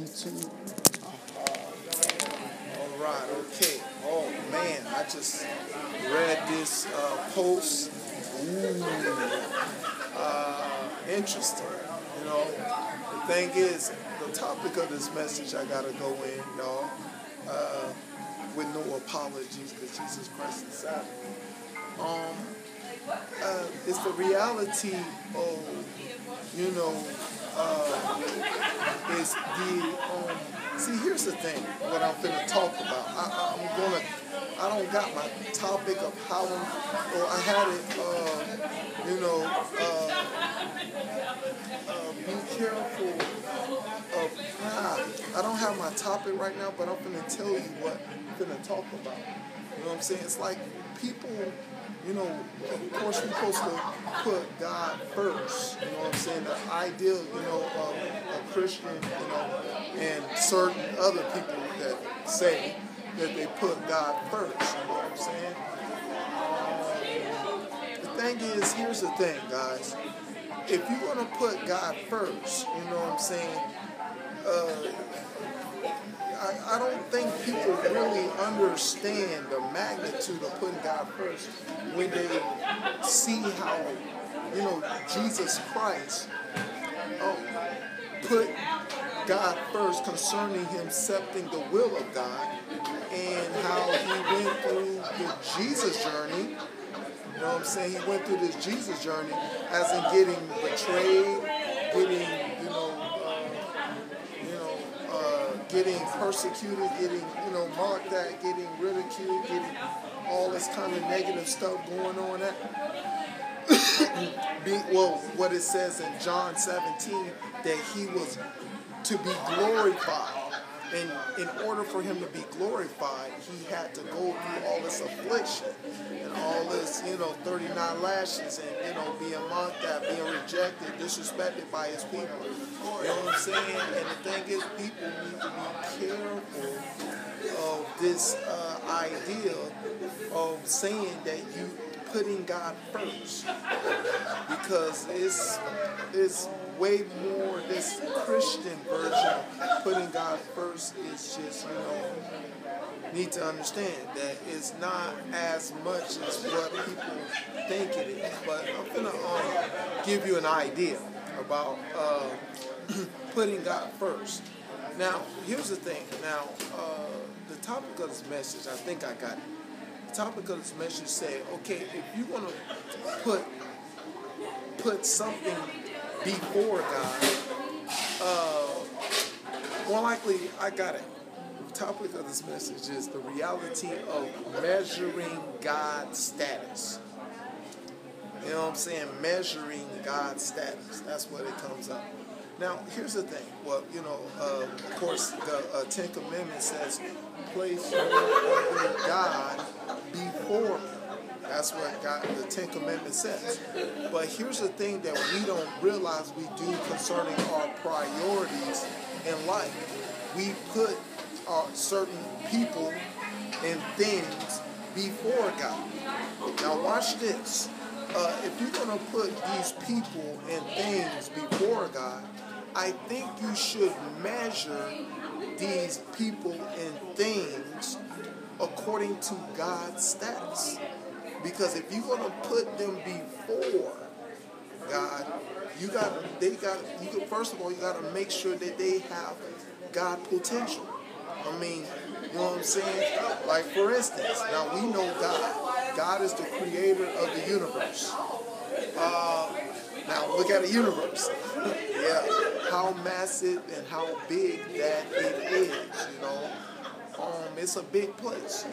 YouTube. All right, okay. Oh man, I just read this post. Ooh, interesting. You know, the thing is, the topic of this message, I gotta go in, y'all, with no apologies, because Jesus Christ is Sabbath. It's the reality of, it's the, see, here's the thing, what I'm finna talk about. I don't got my topic of how, I had it, be careful of, I don't have my topic right now, but I'm finna tell you what I'm finna talk about. You know what I'm saying? It's like people, of course we're supposed to put God first. You know what I'm saying? The ideal, of a Christian, and certain other people that say that they put God first. You know what I'm saying? The thing is, here's the thing, guys. If you're going to put God first, you know what I'm saying? I don't think people really understand the magnitude of putting God first when they see how, Jesus Christ put God first concerning him accepting the will of God, and how he went through the Jesus journey. You know what I'm saying? He went through this Jesus journey as in getting betrayed, getting persecuted, getting, mocked at, getting ridiculed, getting all this kind of negative stuff going on. What it says in John 17, that he was to be glorified. And in order for him to be glorified, he had to go through all this affliction and all this, 39 lashes and, being mocked at, being rejected, disrespected by his people. You know what I'm saying? And the thing is, people need to be careful of this idea of saying that you putting God first, because it's way more. This Christian version of putting God first is just, need to understand that it's not as much as what people think it is. But I'm gonna give you an idea about putting God first. Now, here's the thing. Now, the topic of this message, I think I got it. The topic of this message say, okay, if you want to put something before God, more likely, I got it. The topic of this message is the reality of measuring God's status. You know what I'm saying? Measuring God's status. That's what it comes up. Now, here's the thing. Well, of course, the Ten Commandments says, place no other God before me. That's what the Ten Commandments says. But here's the thing that we don't realize we do concerning our priorities in life. We put certain people and things before God. Now watch this. If you're going to put these people and things before God, I think you should measure these people and things according to God's status. Because if you're going to put them before God, first of all, you got to make sure that they have God potential. I mean, you know what I'm saying? Like, for instance, now we know God. God is the creator of the universe. Now, look at the universe. Yeah, how massive and how big that it is, It's a big place,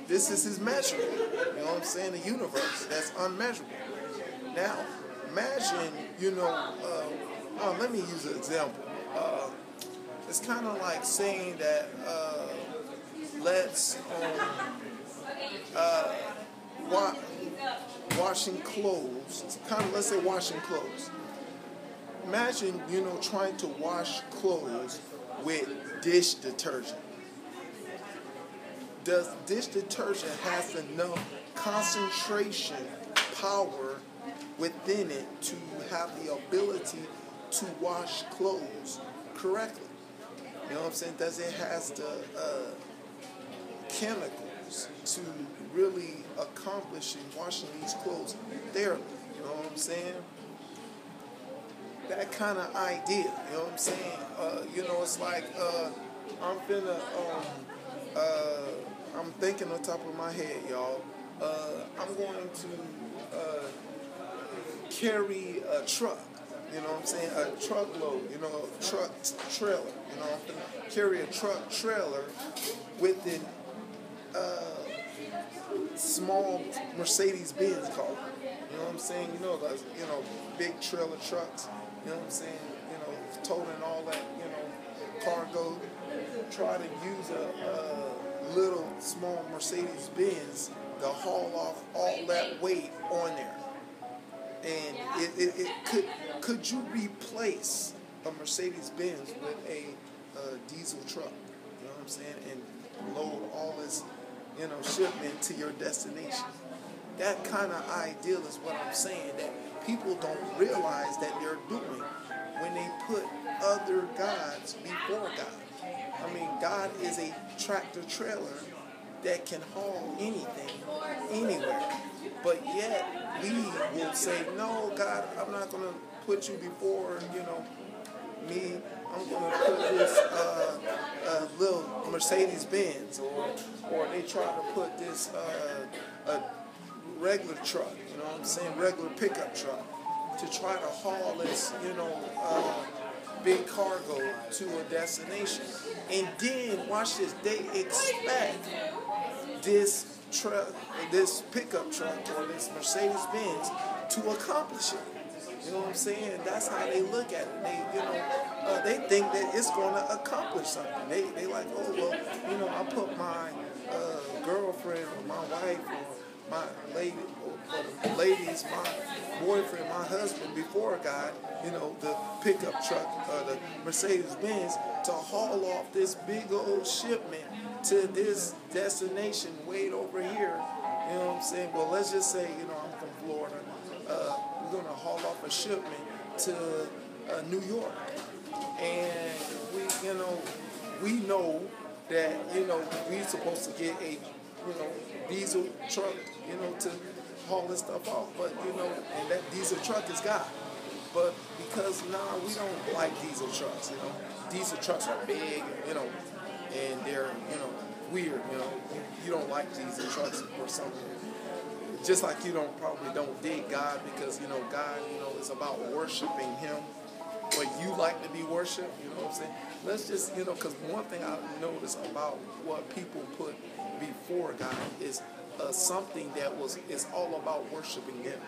This is his measurement. You know what I'm saying? The universe, that's unmeasurable. Now, imagine, let me use an example. It's kind of like saying that, washing clothes. Let's say washing clothes. Imagine, trying to wash clothes with dish detergent. Does dish detergent has enough concentration power within it to have the ability to wash clothes correctly? You know what I'm saying? Does it has the chemicals to really accomplish in washing these clothes thoroughly? You know what I'm saying? That kind of idea. You know what I'm saying? It's like I'm finna. I'm thinking on top of my head, y'all. I'm going to carry a truck. You know what I'm saying? A truckload. A truck trailer. I'm gonna carry a truck trailer with an small Mercedes-Benz car. You know what I'm saying? Big trailer trucks. You know what I'm saying? Toting all that, cargo. Try to use a little small Mercedes-Benz to haul off all that weight on there. And it could you replace a Mercedes-Benz with a diesel truck? You know what I'm saying? And load all this, shipment to your destination. That kind of ideal is what I'm saying that people don't realize that they're doing when they put other gods before God. I mean, God is a tractor trailer that can haul anything, anywhere. But yet, we will say, no, God, I'm not going to put you before, me. I'm going to put this little Mercedes-Benz, or they try to put this a regular truck, you know what I'm saying, regular pickup truck, to try to haul this, big cargo to a destination. And then, watch this, they expect this truck, this pickup truck, or this Mercedes-Benz to accomplish it. You know what I'm saying? That's how they look at it. They think that it's going to accomplish something. They like, oh, well, I put my girlfriend or my wife or my lady, or the ladies, my boyfriend, my husband before God, the pickup truck, the Mercedes-Benz, to haul off this big old shipment to this destination way over here. You know what I'm saying? Well, let's just say, I'm from Florida. We're going to haul off a shipment to New York. And we know that, we're supposed to get a, diesel truck, to haul this stuff off. But, and that diesel truck is God. But because now we don't like diesel trucks, Diesel trucks are big, and they're, weird, You don't like diesel trucks or something. Just like you probably don't dig God because, God, is about worshiping Him. But you like to be worshipped, you know what I'm saying? Let's just, because one thing I noticed about what people put before God is something that is all about worshiping Him,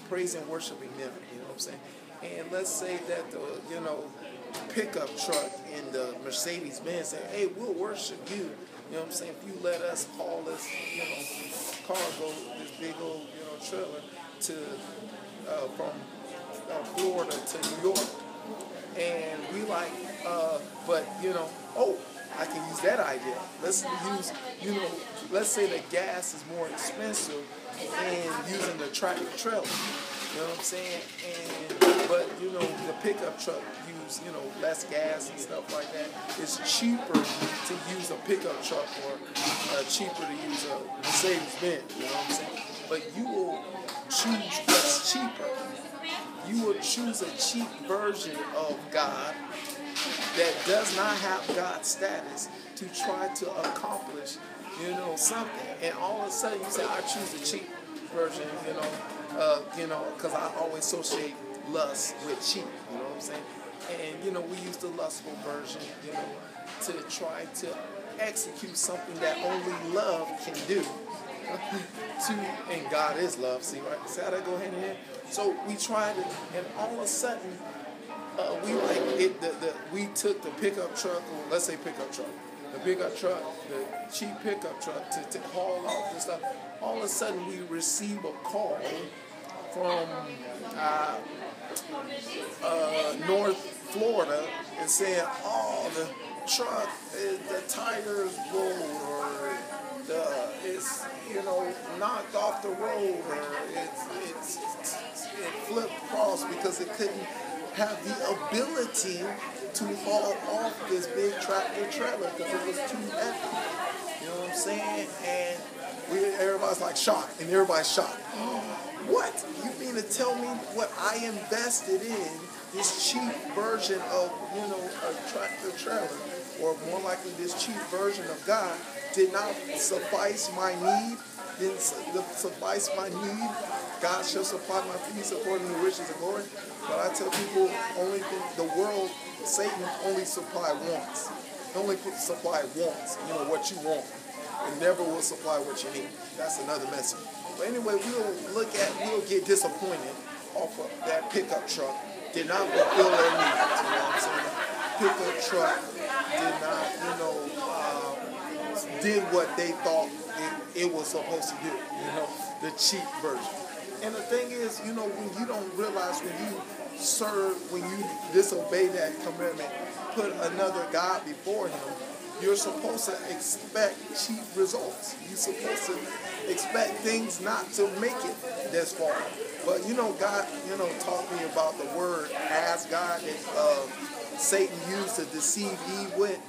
praising, worshiping Him, you know what I'm saying? And let's say that the, pickup truck in the Mercedes-Benz say, hey, we'll worship you, you know what I'm saying? If you let us haul this, cargo, this big old, trailer to, from Florida to New York. And we like, but, I can use that idea. Let's use, let's say the gas is more expensive than using the tractor trailer. You know what I'm saying? But the pickup truck use, less gas and stuff like that. It's cheaper to use a pickup truck or cheaper to use a Mercedes-Benz. You know what I'm saying? But you will choose what's cheaper. You will choose a cheap version of God that does not have God's status to try to accomplish, something. And all of a sudden you say, I choose a cheap version, because I always associate lust with cheap, you know what I'm saying? And, we use the lustful version, to try to execute something that only love can do. And God is love, see, right? See how that go hand in hand? So we tried it, and all of a sudden, we like it. We took the pickup truck, or let's say pickup truck, the pickup truck, the cheap pickup truck to haul off this stuff. All of a sudden, we receive a call from North Florida and saying, "Oh, the truck, the tires rolled, or it's knocked off the road, or it flipped across because it couldn't have the ability to haul off this big tractor trailer because it was too heavy. You know what I'm saying? And everybody's like shocked, and everybody's shocked. What? You mean to tell me what I invested in, this cheap version of, a tractor trailer, or more likely this cheap version of God, did not suffice my need? Didn't suffice my need? God shall supply my needs according to riches and glory. But I tell people, only thing, the world, Satan only supply wants. Only supply wants, what you want. And never will supply what you need. That's another message. But anyway, we'll get disappointed off of that pickup truck. Did not fulfill their needs, you know what I'm saying? Pickup truck did not, did what they thought it was supposed to do, the cheap version. And the thing is, when you don't realize, when you disobey that commandment, put another God before him, you're supposed to expect cheap results. You're supposed to expect things not to make it this far. But God, taught me about the word as God that Satan used to deceive Eve with.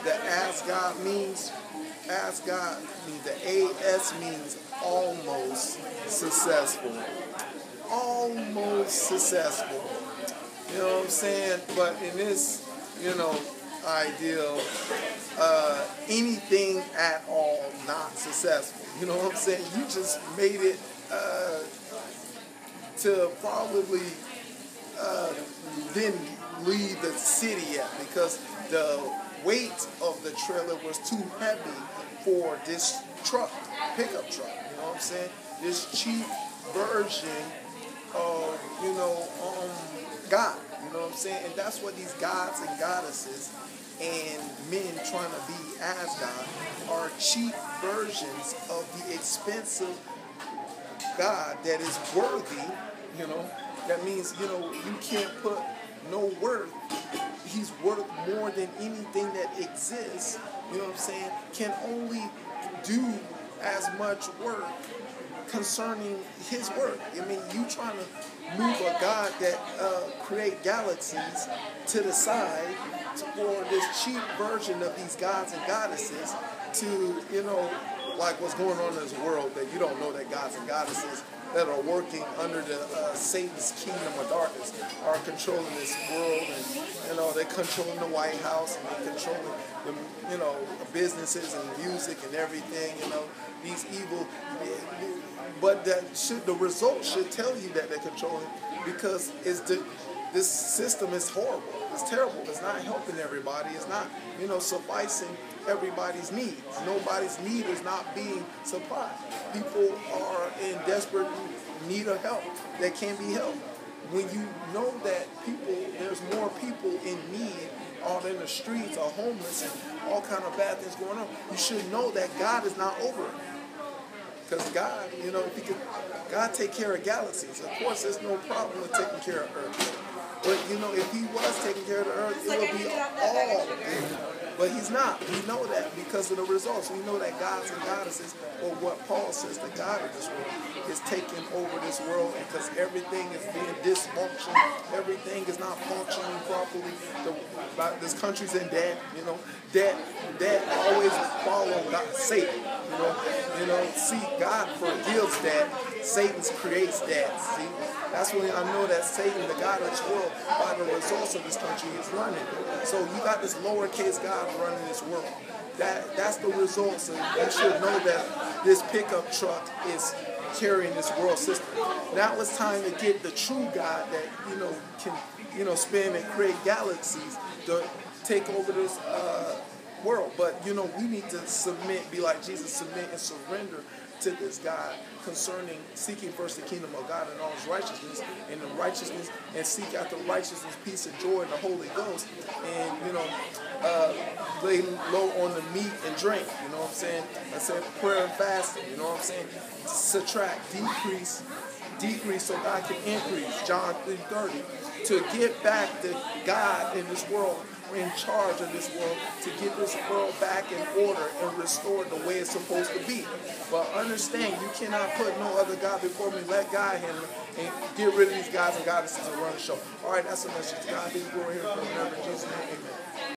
The as God means, the AS means almost successful. Almost successful. You know what I'm saying? But in this, ideal, anything at all not successful. You know what I'm saying? You just made it to probably didn't leave the city yet because the weight of the trailer was too heavy for this pickup truck. You know what I'm saying? This cheap version of, God. You know what I'm saying? And that's what these gods and goddesses and men trying to be as God are cheap versions of the expensive God that is worthy, That means, you can't put no worth. He's worth more than anything that exists, you know what I'm saying? Can only do as much work concerning his work. I mean, you trying to move a God that create galaxies to the side for this cheap version of these gods and goddesses to, like what's going on in this world, that you don't know that gods and goddesses that are working under the Satan's kingdom of darkness are controlling this world, and they're controlling the White House, and they're controlling the businesses and music and everything, these evil. But the results should tell you that they're controlling, because this system is horrible. It's terrible. It's not helping everybody. It's not, sufficing everybody's needs. Nobody's need is not being supplied. People are in desperate need of help that can't be helped. When you know that there's more people in need out in the streets, are homeless, and all kind of bad things going on, you should know that God is not over it. Because God, God take care of galaxies. Of course, there's no problem with taking care of Earth. But, if he was taking care of the Earth, it would be all good. But he's not. We know that because of the results. We know that gods and goddesses, or what Paul says, the God of this world, is taking over this world, because everything is being dysfunctional. Everything is not functioning properly. This country's in debt. Debt always follow Satan. See, God forgives debt. Satan creates debt. See, that's when I know that Satan, the God of this world, by the results of this country, is running. So you got this lowercase God running this world. That's the results, and you should know that this pickup truck is carrying this world system. Now it's time to get the true God that can spin and create galaxies to take over this world. But we need to submit, be like Jesus, submit and surrender to this God concerning seeking first the kingdom of God and all his righteousness, and seek after righteousness, peace, and joy in the Holy Ghost, and lay low on the meat and drink. You know what I'm saying? I said prayer and fasting. You know what I'm saying? Subtract, decrease so God can increase. John 3:30. To get back to God in this world in charge of this world to get this world back in order and restored the way it's supposed to be. But understand, you cannot put no other God before me. Let God handle it and get rid of these guys and goddesses and run the show. All right, that's the message. God be the glory here for the Reverend Jesus' name. Amen.